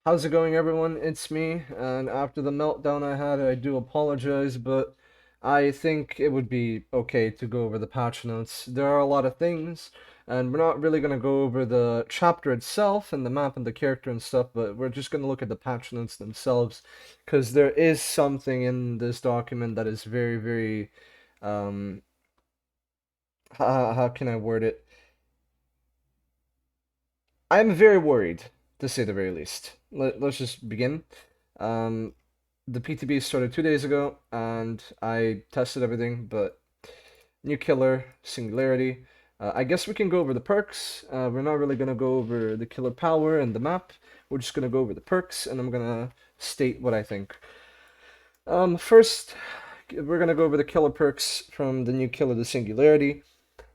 How's it going, everyone? It's me, and after the meltdown I had, I do apologize, but I think it would be okay to go over the patch notes. There are a lot of things, and we're not really going to go over the chapter itself and the map and the character and stuff, but we're just going to look at the patch notes themselves, because there is something in this document that is very, very, um, how can I word it? I'm very worried, to say the very least. Let's just begin. Um, the PTB started 2 days ago, and I tested everything, but new killer, singularity. I guess we can go over the perks. We're not really gonna go over the killer power and the map. We're just gonna go over the perks, and I'm gonna state what I think. First, we're gonna go over the killer perks from the new killer, the singularity.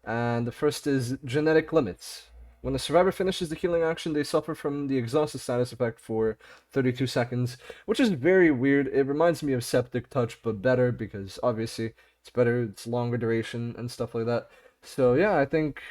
And the first is genetic limits. When the survivor finishes the healing action, they suffer from the exhausted status effect for 32 seconds, which is very weird. It reminds me of Septic Touch, but better because obviously it's better, it's longer duration and stuff like that. So yeah, I think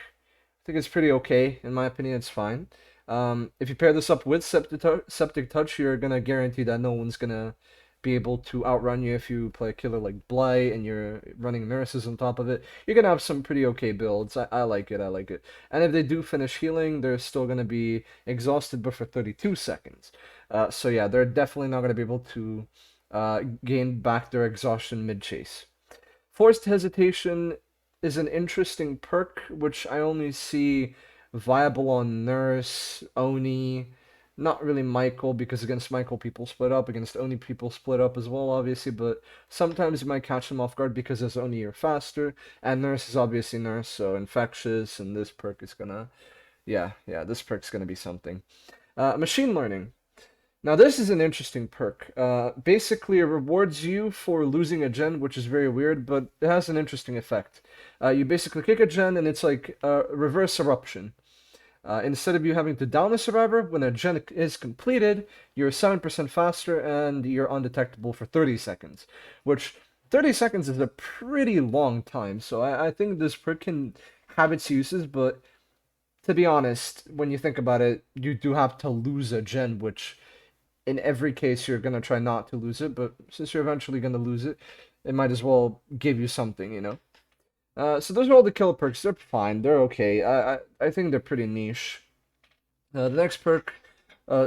it's pretty okay. In my opinion, it's fine. If you pair this up with Septic Touch, you're gonna guarantee that no one's gonna be able to outrun you if you play a killer like Blight and you're running nurses on top of it. You're gonna have some pretty okay builds. I like it, I like it. And if they do finish healing, they're still gonna be exhausted but for 32 seconds. So yeah, they're definitely not gonna be able to gain back their exhaustion mid-chase. Forced Hesitation is an interesting perk, which I only see viable on Nurse, Oni, not really Michael, because against Michael people split up, against Oni people split up as well, obviously, but sometimes you might catch them off guard because as Oni you're faster, and Nurse is obviously Nurse, so infectious, and this perk is gonna, yeah, this perk's gonna be something. Machine Learning. Now this is an interesting perk. Basically, it rewards you for losing a gen, which is very weird, but it has an interesting effect. You basically kick a gen, and it's like a reverse eruption. Instead of you having to down a survivor, when a gen is completed, you're 7% faster and you're undetectable for 30 seconds. Which, 30 seconds is a pretty long time, so I think this perk can have its uses, but to be honest, when you think about it, you do have to lose a gen, which in every case you're gonna try not to lose it, but since you're eventually gonna lose it, it might as well give you something, you know. So those are all the killer perks. They're fine. They're okay. I think they're pretty niche. The next perk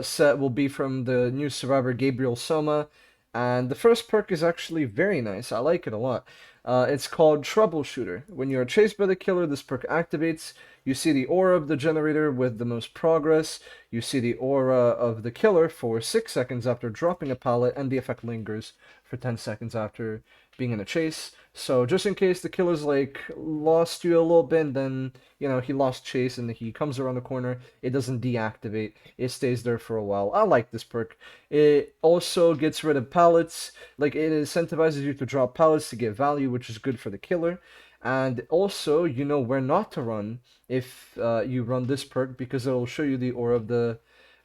set will be from the new survivor Gabriel Soma, and the first perk is actually very nice. I like it a lot. It's called Troubleshooter. When you are chased by the killer, this perk activates. You see the aura of the generator with the most progress. You see the aura of the killer for 6 seconds after dropping a pallet, and the effect lingers for 10 seconds after being in a chase. So just in case the killer's like lost you a little bit, then he lost chase and he comes around the corner, it doesn't deactivate. It stays there for a while. I like this perk. It also gets rid of pallets. Like it incentivizes you to drop pallets to get value, which is good for the killer. And also, you know where not to run if you run this perk because it'll show you the aura of the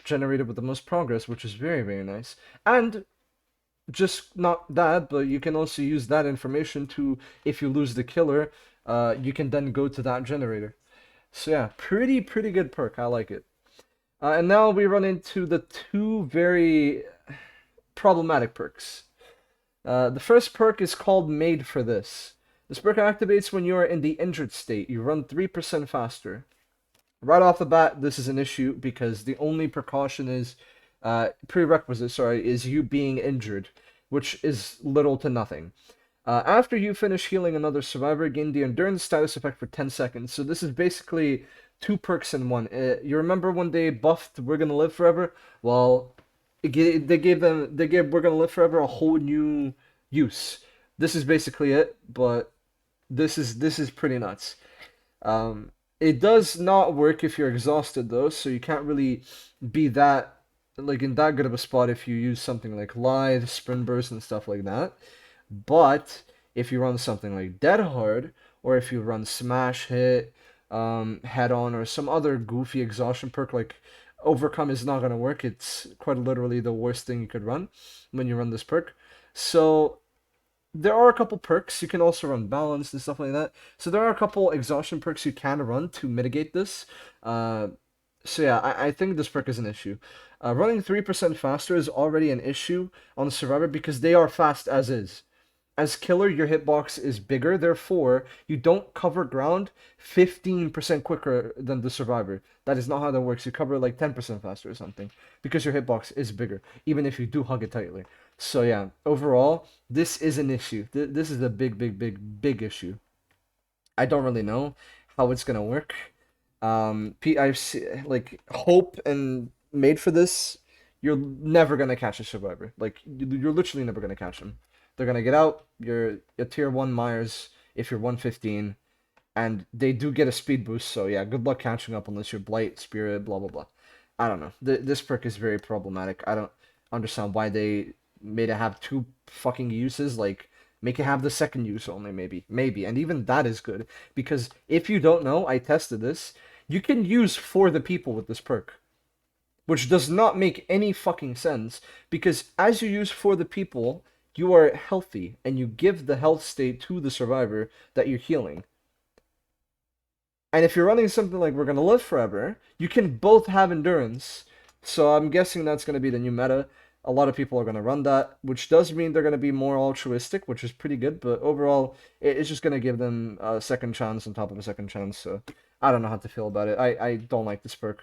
generator with the most progress, which is very, very nice. And just not that, but you can also use that information to, if you lose the killer, you can then go to that generator. So yeah, pretty good perk. I like it. And now we run into the two very problematic perks. The first perk is called Made for This. This perk activates when you are in the injured state. You run 3% faster. Right off the bat, this is an issue because the only precaution is prerequisite, sorry, is you being injured, which is little to nothing. After you finish healing another survivor, gain the endurance status effect for 10 seconds. So this is basically two perks in one. You remember when they buffed We're Gonna Live Forever? Well, they gave We're Gonna Live Forever a whole new use. This is basically it, but this is pretty nuts. It does not work if you're exhausted though, so you can't really be that like in that good of a spot if you use something like Lithe, Sprint Burst, and stuff like that. But if you run something like Dead Hard, or if you run Smash Hit, Head On, or some other goofy exhaustion perk like Overcome is not gonna work. It's quite literally the worst thing you could run when you run this perk. So there are a couple perks. You can also run balance and stuff like that. So there are a couple exhaustion perks you can run to mitigate this. Uh, So yeah, I think this perk is an issue. Running 3% faster is already an issue on the Survivor because they are fast as is. As killer, your hitbox is bigger, therefore, you don't cover ground 15% quicker than the survivor. That is not how that works. You cover like 10% faster or something because your hitbox is bigger, even if you do hug it tightly. So, yeah, overall, this is an issue. This is a big, big, big, big issue. I don't really know how it's gonna work. I've like hope and made for this. You're never gonna catch a survivor. Like you're literally never gonna catch them. They're gonna get out. You're a tier one Myers if you're 115, and they do get a speed boost. So yeah, good luck catching up unless you're Blight, Spirit, blah blah blah. I don't know. This perk is very problematic. I don't understand why they made it have two fucking uses. Like make it have the second use only, maybe, and even that is good because if you don't know, I tested this. You can use for the people with this perk, which does not make any fucking sense because as you use for the people, you are healthy and you give the health state to the survivor that you're healing. And if you're running something like We're Gonna Live Forever, you can both have endurance. So I'm guessing that's gonna be the new meta. A lot of people are gonna run that, which does mean they're gonna be more altruistic, which is pretty good. But overall, it's just gonna give them a second chance on top of a second chance. So I don't know how to feel about it. I don't like this perk.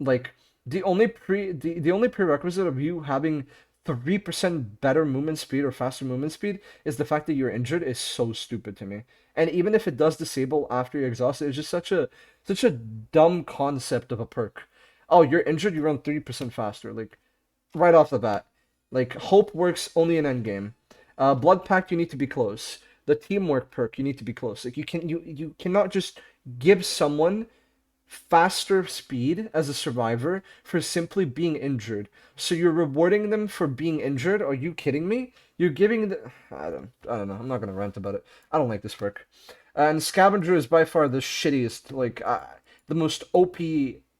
Like the only prerequisite of you having 3% better movement speed or faster movement speed is the fact that you're injured is so stupid to me. And even if it does disable after you're exhausted, it's just such a dumb concept of a perk. Oh, you're injured, you run 3% faster, like right off the bat. Like hope works only in endgame. Blood pact you need to be close. The teamwork perk you need to be close. Like you cannot just give someone faster speed as a survivor for simply being injured. So you're rewarding them for being injured? Are you kidding me? You're giving the I don't know. I'm not gonna rant about it. I don't like this perk. And Scavenger is by far the shittiest, like the most OP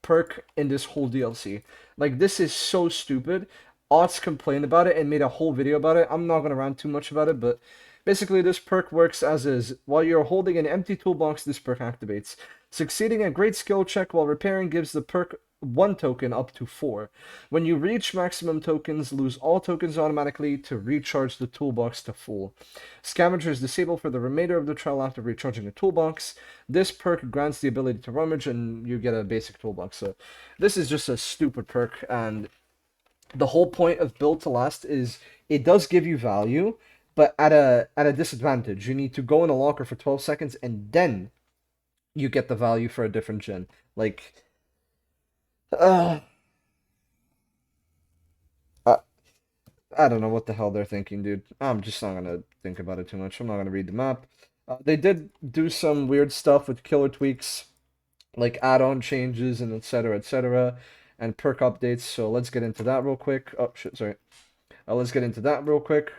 perk in this whole DLC. Like this is so stupid. Ots complained about it and made a whole video about it. I'm not gonna rant too much about it, but basically this perk works as is. While you're holding an empty toolbox, this perk activates. Succeeding a great skill check while repairing gives the perk 1 token up to 4. When you reach maximum tokens, lose all tokens automatically to recharge the toolbox to full. Scavenger is disabled for the remainder of the trial after recharging the toolbox. This perk grants the ability to rummage and you get a basic toolbox. So this is just a stupid perk, and the whole point of build to last is it does give you value, but at a disadvantage. You need to go in a locker for 12 seconds and then you get the value for a different gen. Like, uh, I, I don't know what the hell they're thinking, dude. I'm just not gonna think about it too much. I'm not gonna read the map. They did do some weird stuff with killer tweaks, like add-on changes and etc., and perk updates. So let's get into that real quick. Oh shit, sorry. Let's get into that real quick.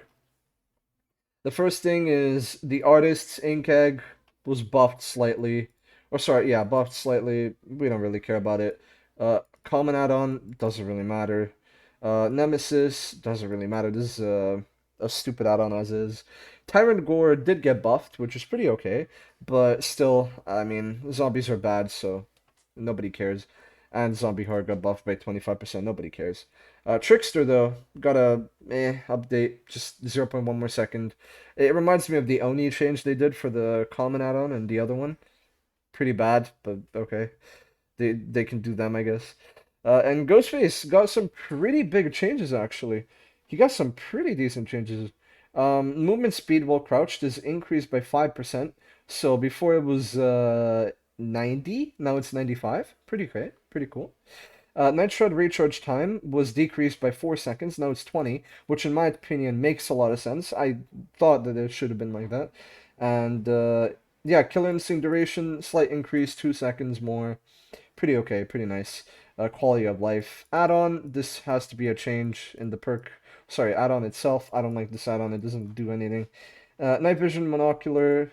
The first thing is the artist's ink egg was buffed slightly. Or sorry, yeah, buffed slightly. We don't really care about it. Common add-on doesn't really matter. Nemesis doesn't really matter. This is a stupid add-on as is. Tyrant Gore did get buffed, which is pretty okay, but still, I mean, zombies are bad, so nobody cares. And Zombie Horde got buffed by 25%. Nobody cares. Trickster, though, got a update, just 0.1 more second. It reminds me of the Oni change they did for the common add-on and the other one. Pretty bad, but okay. They can do them, I guess. And Ghostface got some pretty big changes, actually. He got some pretty decent changes. Movement speed while crouched is increased by 5%. So before it was 90, now it's 95. Pretty great, pretty cool. Night Shroud recharge time was decreased by 4 seconds, now it's 20, which in my opinion makes a lot of sense. I thought that it should have been like that. And yeah, Killer Instinct duration, slight increase, 2 seconds more. Pretty okay, pretty nice. Quality of life. Add-on, this has to be a change in the perk. Sorry, add-on itself. I don't like this add-on, it doesn't do anything. Night Vision Monocular.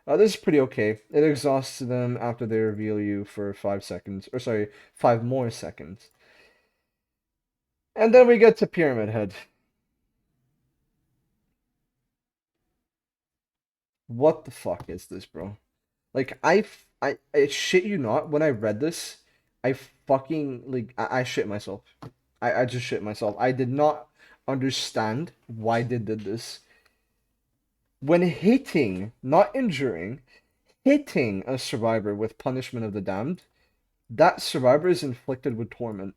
This is pretty okay. It exhausts them after they reveal you for 5 seconds. Or sorry, 5 more seconds. And then we get to Pyramid Head. What the fuck is this, bro? Like, I shit you not, when I read this, I fucking like I shit myself. I just shit myself. I did not understand why they did this. When hitting, not injuring, hitting a survivor with punishment of the damned, that survivor is inflicted with torment.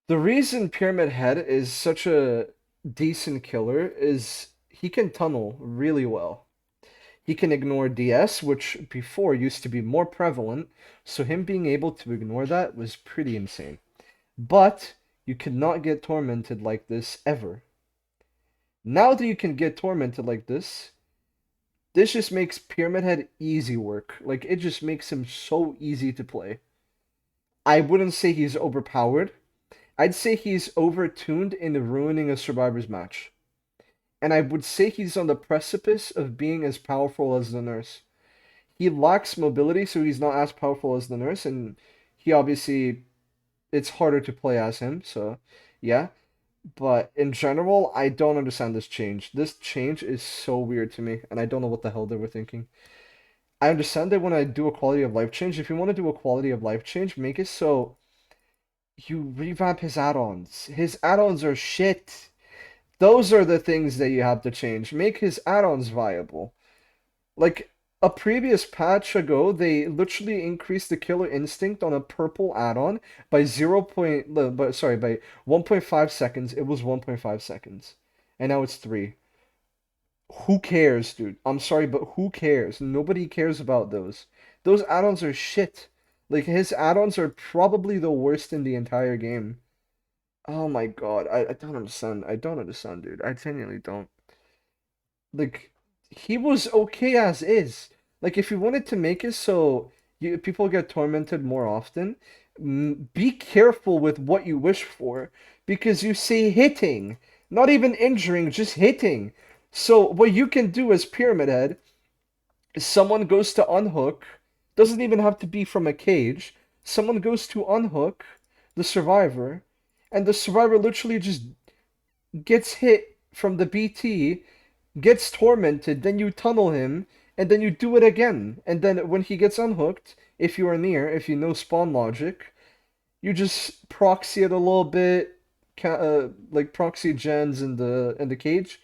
The reason Pyramid Head is such a decent killer is he can tunnel really well. He can ignore DS, which before used to be more prevalent, so him being able to ignore that was pretty insane. But you cannot get tormented like this ever. Now that you can get tormented like this just makes Pyramid Head easy work. Like, it just makes him so easy to play. I wouldn't say he's overpowered. I'd say he's overtuned in ruining a survivor's match. And I would say he's on the precipice of being as powerful as the nurse. He lacks mobility, so he's not as powerful as the nurse, and he obviously it's harder to play as him, so yeah. But in general, I don't understand this change. This change is so weird to me, and I don't know what the hell they were thinking. I understand they want to do a quality of life change. If you want to do a quality of life change, make it so you revamp his add-ons. His add-ons are shit. Those are the things that you have to change. Make his add-ons viable. Like a previous patch ago, they literally increased the killer instinct on a purple add-on by 1.5 seconds. It was 1.5 seconds. And now it's 3. Who cares, dude? I'm sorry, but who cares? Nobody cares about those. Those add-ons are shit. Like his add-ons are probably the worst in the entire game. Oh my god, I don't understand. I don't understand, dude. I genuinely don't. Like he was okay as is. Like if you wanted to make it so people get tormented more often, be careful with what you wish for because you say hitting, not even injuring, just hitting. So what you can do as Pyramid Head is someone goes to unhook, doesn't even have to be from a cage. Someone goes to unhook the survivor, and the survivor literally just gets hit from the BT, gets tormented, then you tunnel him, and then you do it again. And then when he gets unhooked, if you are near, if you know spawn logic, you just proxy it a little bit, like proxy gens in the cage,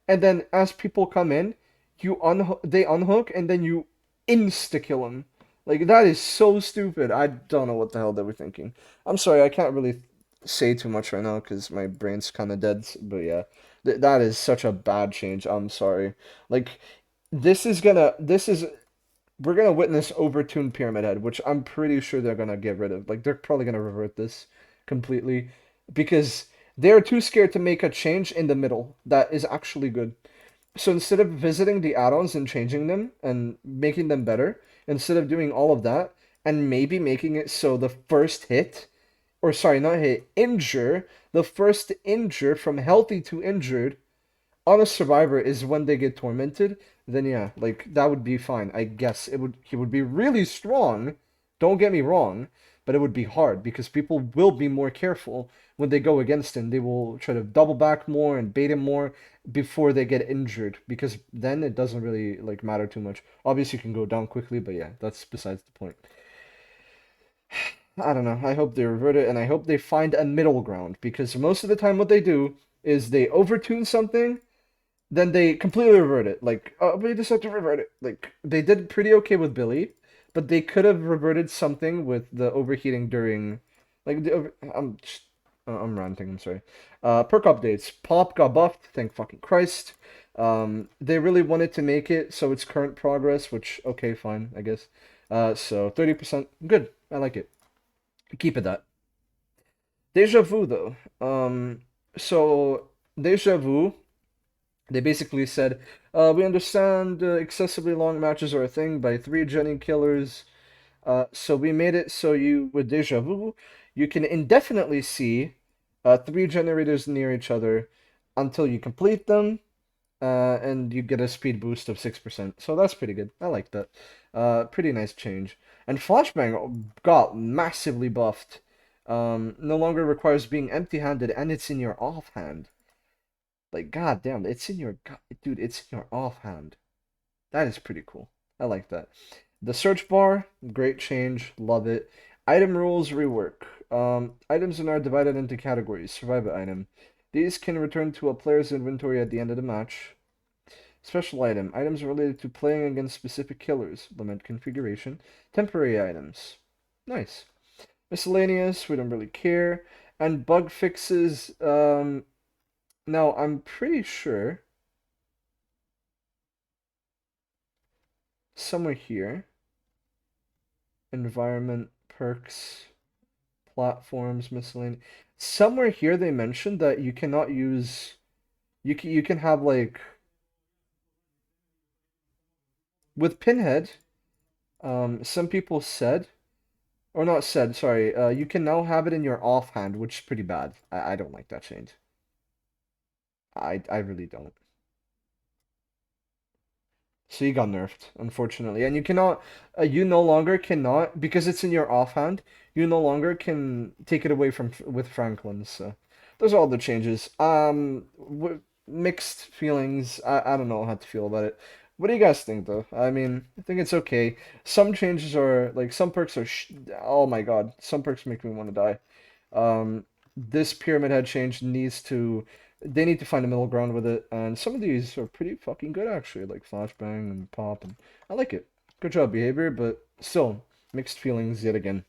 and then as people come in, they unhook, and then you insta kill them. Like that is so stupid. I don't know what the hell they were thinking. I'm sorry, I can't really say too much right now because my brain's kind of dead. But yeah, that is such a bad change. I'm sorry. Like this is we're gonna witness overtuned Pyramid Head, which I'm pretty sure they're gonna get rid of. Like they're probably gonna revert this completely because they're too scared to make a change in the middle that is actually good. So instead of visiting the add-ons and changing them and making them better, instead of doing all of that and maybe making it so the first hit, or sorry, not hit, injure, the first injure from healthy to injured on a survivor is when they get tormented, then yeah, like that would be fine. I guess he would be really strong, don't get me wrong, but it would be hard because people will be more careful when they go against him. They will try to double back more and bait him more before they get injured because then it doesn't really like matter too much. Obviously you can go down quickly, but yeah, that's besides the point. I don't know. I hope they revert it and I hope they find a middle ground because most of the time what they do is they overtune something then they completely revert it. Like, oh, we just have to revert it. Like, they did pretty okay with Billy, but they could have reverted something with the overheating during, like, I'm ranting. I'm sorry. Perk updates. Pop got buffed. Thank fucking Christ. They really wanted to make it so it's current progress, which okay, fine, I guess. So 30%, good. I like it. Keep it that. Deja vu though. So Deja vu they basically said, we understand excessively long matches are a thing by 3 Jenny killers. So we made it so you, with Deja Vu, you can indefinitely see 3 generators near each other until you complete them, and you get a speed boost of 6%. So that's pretty good. I like that. Pretty nice change. And Flashbang got massively buffed. No longer requires being empty-handed, and it's in your offhand. Like, goddamn, it's in your dude, it's in your offhand. That is pretty cool. I like that. The search bar, great change, love it. Item rules rework. Items are now divided into categories. Survivor item. These can return to a player's inventory at the end of the match. Special item. Items related to playing against specific killers. Limit configuration. Temporary items. Nice. Miscellaneous, we don't really care. And bug fixes, now I'm pretty sure somewhere here, environment, perks, platforms, miscellaneous. Somewhere here they mentioned that you cannot use you can have like with Pinhead, some people said or not said, sorry, you can now have it in your offhand, which is pretty bad. I don't like that change. I really don't. So you got nerfed, unfortunately. And you cannot, you no longer cannot, because it's in your offhand, you no longer can take it away from with Franklin. So those are all the changes. Mixed feelings. I don't know how to feel about it. What do you guys think, though? I mean, I think it's okay. Some changes are, like, some perks are, sh oh my God, some perks make me want to die. This Pyramid Head change needs to they need to find a middle ground with it, and some of these are pretty fucking good actually, like Flashbang and Pop, and I like it. Good job, behavior, but still, mixed feelings yet again.